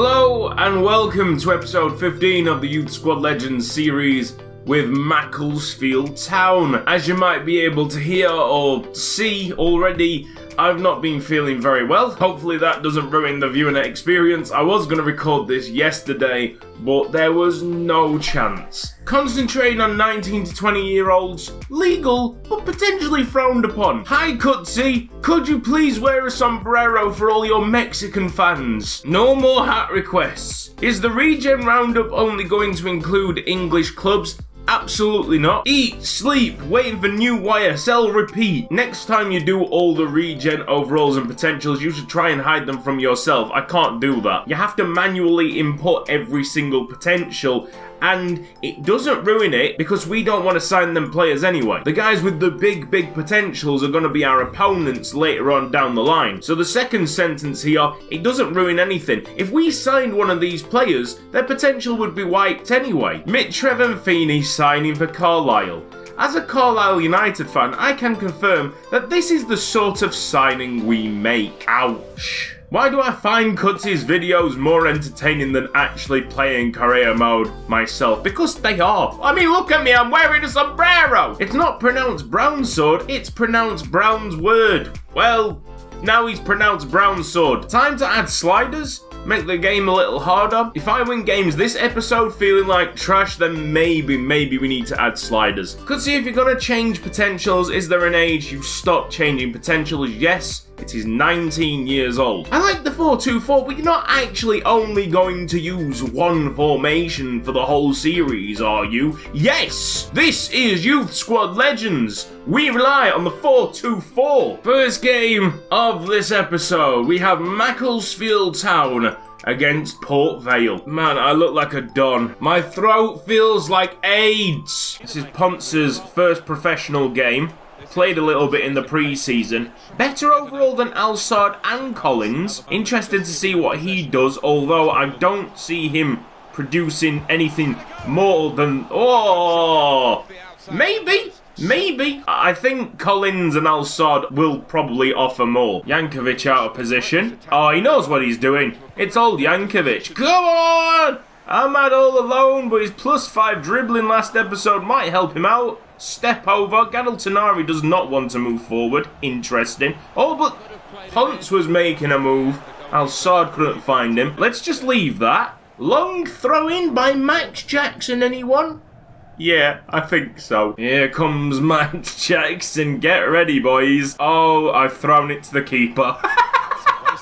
Hello and welcome to episode 15 of the Youth Squad Legends series with Macclesfield Town. As you might be able to hear or see already, I've not been feeling very well. Hopefully that doesn't ruin the viewing experience. I was going to record this yesterday, but there was no chance. Concentrating on 19 to 20 year olds, legal but potentially frowned upon. Hi Cutzy, could you please wear a sombrero for all your Mexican fans? No more hat requests. Is the regen roundup only going to include English clubs? Absolutely not. Eat, sleep, waiting for new YSL, repeat. Next time you do all the regen overalls and potentials, you should try and hide them from yourself. I can't do that. You have to manually input every single potential, and it doesn't ruin it because we don't want to sign them players anyway. The guys with the big potentials are going to be our opponents later on down the line. So the second sentence here, it doesn't ruin anything. If we signed one of these players, their potential would be wiped anyway. Mitrovic Feeney signing for Carlisle. As a Carlisle United fan, I can confirm that this is the sort of signing we make. Ouch. Why do I find Cutzy's videos more entertaining than actually playing career mode myself? Because they are. I mean, look at me, I'm wearing a sombrero! It's not pronounced brown sword, it's pronounced Brown's word. Well, now he's pronounced brown sword. Time to add sliders? Make the game a little harder. If I win games this episode feeling like trash, then maybe we need to add sliders. Cutzy, if you're gonna change potentials, is there an age you stop changing potentials? Yes, it is 19 years old. I like the 4-2-4, but you're not actually only going to use one formation for the whole series, are you? Yes! This is Youth Squad Legends! We rely on the 4-2-4. First game of this episode, we have Macclesfield Town against Port Vale. Man, I look like a don. My throat feels like AIDS. This is Ponce's first professional game. Played a little bit in the pre-season. Better overall than Alsard and Collins. Interested to see what he does, although I don't see him producing anything more than... Oh! Maybe. I think Collins and Alsard will probably offer more. Jankovic out of position. Oh, he knows what he's doing. It's old Jankovic. Come on! Ahmad all alone, but his +5 dribbling last episode might help him out. Step over. Gadel does not want to move forward. Interesting. Oh, but Ponce was making a move. Alsard couldn't find him. Let's just leave that. Long throw in by Max Jackson, anyone? Yeah, I think so. Here comes Max Jackson. Get ready, boys. Oh, I've thrown it to the keeper.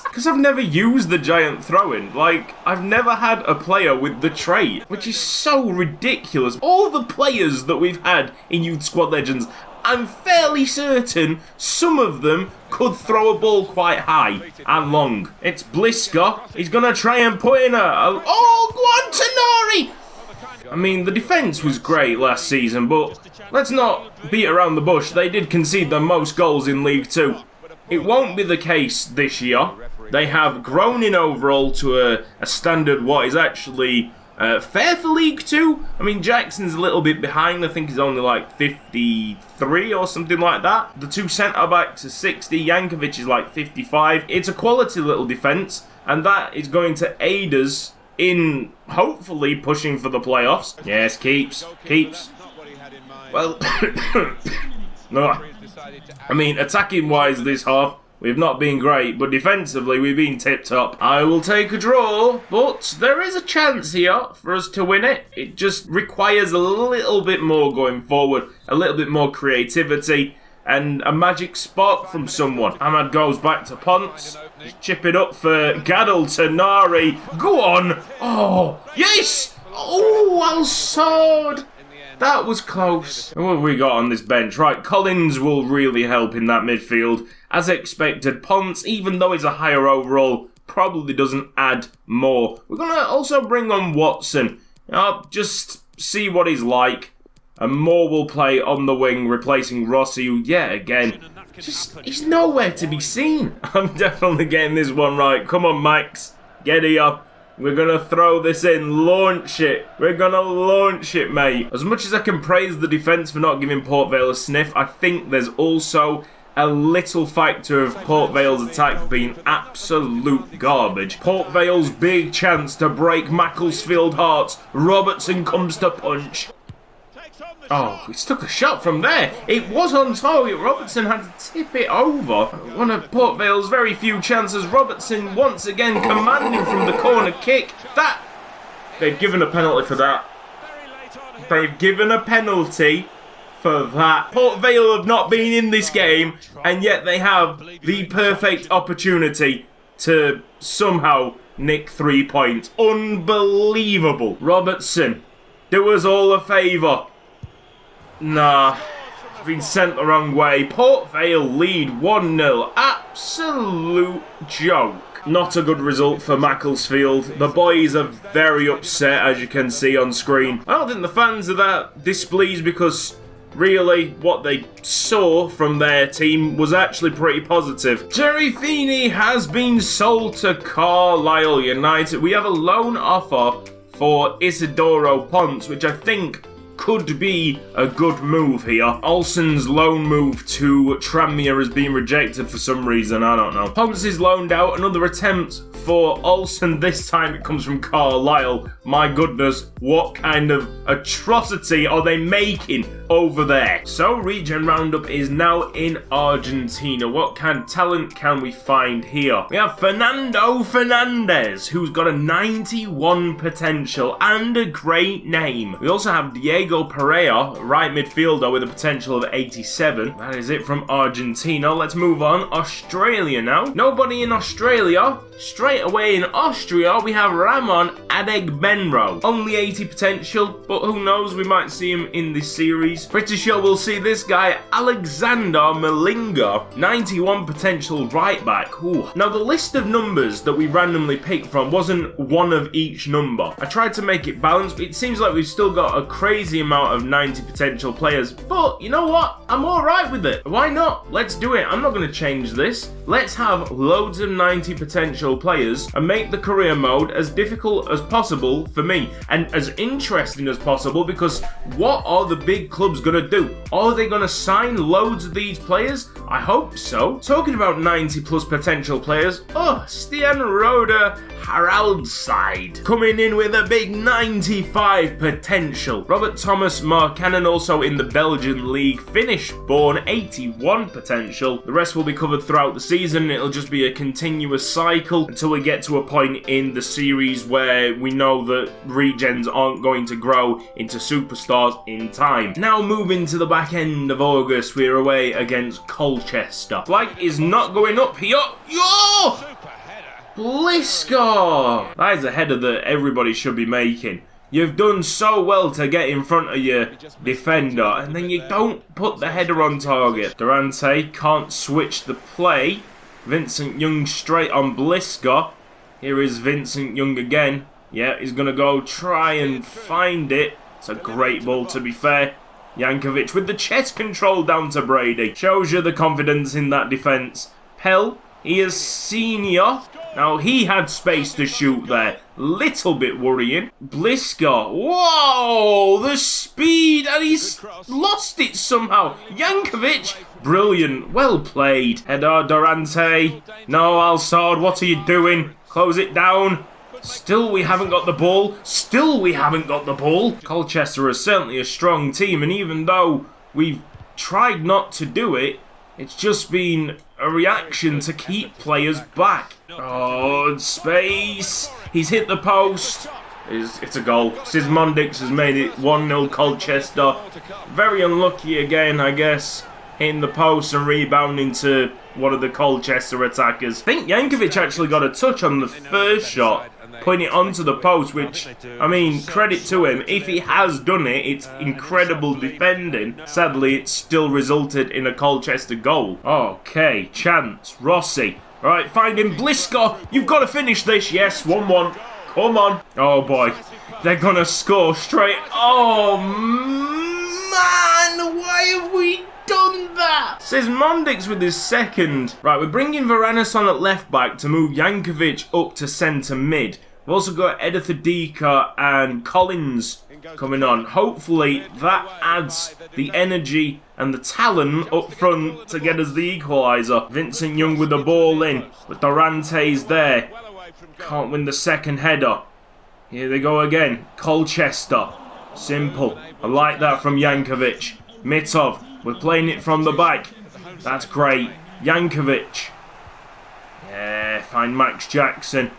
Because I've never used the giant throw-in. Like, I've never had a player with the trait, which is so ridiculous. All the players that we've had in Youth Squad Legends, I'm fairly certain some of them could throw a ball quite high and long. It's Blisker. He's going to try and put in Oh, Guantanari! I mean, the defence was great last season, but let's not beat around the bush. They did concede the most goals in League 2. It won't be the case this year. They have grown in overall to a standard what is actually fair for League 2. I mean, Jackson's a little bit behind. I think he's only like 53 or something like that. The two centre-backs are 60. Jankovic is like 55. It's a quality little defence, and that is going to aid us in hopefully pushing for the playoffs. Yes, keeps. Well, no. I mean, attacking-wise this half, we've not been great, but defensively we've been tip-top. I will take a draw, but there is a chance here for us to win it. It just requires a little bbit more going forward, a little bit more creativity, and a magic spot from someone. Ahmad goes back to Ponce. Just chip it up for Gadel Tanari. Go on! Oh, yes! Oh, Alsard! That was close. What have we got on this bench? Right, Collins will really help in that midfield. As expected, Ponce, even though he's a higher overall, probably doesn't add more. We're going to also bring on Watson. Just see what he's like. And Moore will play on the wing, replacing Rossi, who, yet again, he's nowhere to be seen. I'm definitely getting this one right. Come on, Max. Get here. We're going to throw this in. Launch it. We're going to launch it, mate. As much as I can praise the defence for not giving Port Vale a sniff, I think there's also a little factor of Port Vale's attack being absolute garbage. Port Vale's big chance to break Macclesfield hearts. Robertson comes to punch. Oh, he took a shot from there. It was on target. Robertson had to tip it over. One of Port Vale's very few chances. Robertson once again commanding from the corner kick. They've given a penalty for that. They've given a penalty for that. Port Vale have not been in this game, and yet they have the perfect opportunity to somehow nick 3 points. Unbelievable. Robertson, do us all a favour. Nah, been sent the wrong way. Port Vale lead 1-0. Absolute joke. Not a good result for Macclesfield. The boys are very upset, as you can see on screen. I don't think the fans are that displeased because really what they saw from their team was actually pretty positive. Jerry Feeney has been sold to Carlisle United. We have a loan offer for Isidoro Ponce, which I think could be a good move here. Olsen's loan move to Tranmere has been rejected for some reason, I don't know. Ponce is loaned out, another attempt for Olsen. This time it comes from Carlisle. My goodness, what kind of atrocity are they making over there? So Regen Roundup is now in Argentina. What kind of talent can we find here? We have Fernando Fernandez, who's got a 91 potential and a great name. We also have Diego Pereira, right midfielder with a potential of 87. That is it from Argentina. Let's move on. Australia now. Nobody in Australia. Straight away in Austria, we have Ramon Adegbenro. Only 80 potential, but who knows, we might see him in this series. Pretty sure we'll see this guy, Alexander Malinga. 91 potential right back. Ooh. Now, the list of numbers that we randomly picked from wasn't one of each number. I tried to make it balanced, but it seems like we've still got a crazy amount of 90 potential players. But, you know what? I'm alright with it. Why not? Let's do it. I'm not going to change this. Let's have loads of 90 potential players and make the career mode as difficult as possible for me and as interesting as possible, because what are the big clubs gonna do? Are they gonna sign loads of these players? I hope so. Talking about 90 plus potential players, Stian Roda Haraldside coming in with a big 95 potential. Robert Thomas Markkanen also in the Belgian league, Finnish born, 81 potential. The rest will be covered throughout the season. It'll just be a continuous cycle until we get to a point in the series where we know that regens aren't going to grow into superstars in time. Now moving to the back end of August, we're away against Colchester. Flag is not going up here. Yo! Blisker! That is a header that everybody should be making. You've done so well to get in front of your defender, and then you don't put the header on target. Durante can't switch the play. Vincent Young straight on Blisker. Here is Vincent Young again. Yeah, he's going to go try and find it. It's a great ball, to be fair. Jankovic with the chest control down to Brady. Shows you the confidence in that defence. Pell, he is senior. Now, he had space to shoot there. Little bit worrying. Blisker. Whoa! The speed! And he's lost it somehow. Jankovic. Brilliant. Well played. Header, Durante. No, Alsard, what are you doing? Close it down. Still we haven't got the ball. Still we haven't got the ball. Colchester is certainly a strong team, and even though we've tried not to do it, it's just been a reaction to keep players back. Oh, space. He's hit the post. It's a goal. Sismondix has made it 1-0 Colchester. Very unlucky again, I guess. Hitting the post and rebounding to one of the Colchester attackers. I think Jankovic actually got a touch on the first shot, putting it onto the post, which, I mean, credit to him. If he has done it, it's incredible defending. Sadly, it still resulted in a Colchester goal. Okay, chance. Rossi. Right, find him. Blisker, you've got to finish this. Yes, 1-1. Come on. Oh, boy. They're going to score straight. Oh, man. Why have we done that? Sismondix with his second. Right, we're bringing Varanis on at left back to move Jankovic up to centre mid. We've also got Edith and Collins coming on. Hopefully that adds the energy and the talent up front to get us the equaliser. Vincent Young with the ball in, but Durante's there. Can't win the second header. Here they go again. Colchester. Simple. I like that from Jankovic. Mitov. We're playing it from the back. That's great. Jankovic. Yeah, find Max Jackson.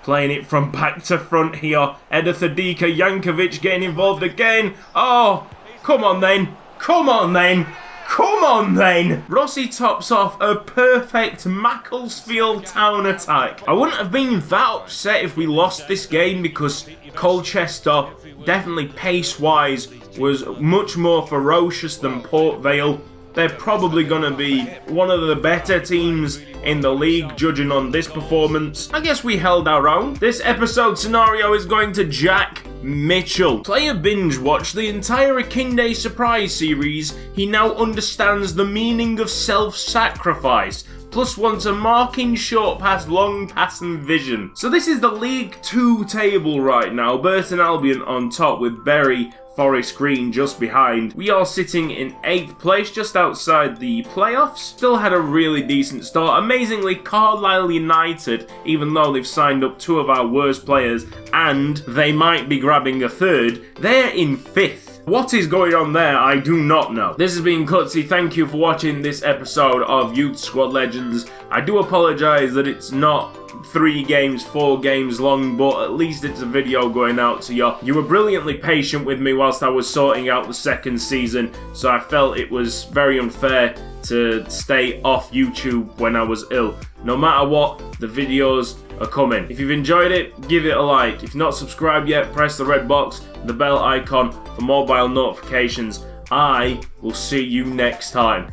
Playing it from back to front here. Edith Jankovic getting involved again. Oh, come on then. Come on then. Come on then. Rossi tops off a perfect Macclesfield Town attack. I wouldn't have been that upset if we lost this game because Colchester, definitely pace-wise, was much more ferocious than Port Vale. They're probably going to be one of the better teams in the league, judging on this performance. I guess we held our own. This episode scenario is going to Jack Mitchell. Player binge watched the entire Akinde Surprise series. He now understands the meaning of self-sacrifice. Plus wants a marking short pass, long pass and vision. So this is the League 2 table right now. Burton Albion on top with Bury, Forest Green just behind. We are sitting in 8th place, just outside the playoffs. Still had a really decent start. Amazingly, Carlisle United, even though they've signed up 2 of our worst players and they might be grabbing a 3rd, they're in 5th. What is going on there, I do not know. This has been Cutzy. Thank you for watching this episode of Youth Squad Legends. I do apologise that it's not 3 games, 4 games long, but at least it's a video going out to you. You were brilliantly patient with me whilst I was sorting out the second season, so I felt it was very unfair to stay off YouTube when I was ill. No matter what, the videos are coming. If you've enjoyed it, give it a like. If you're not subscribed yet, press the red box, the bell icon for mobile notifications. I will see you next time.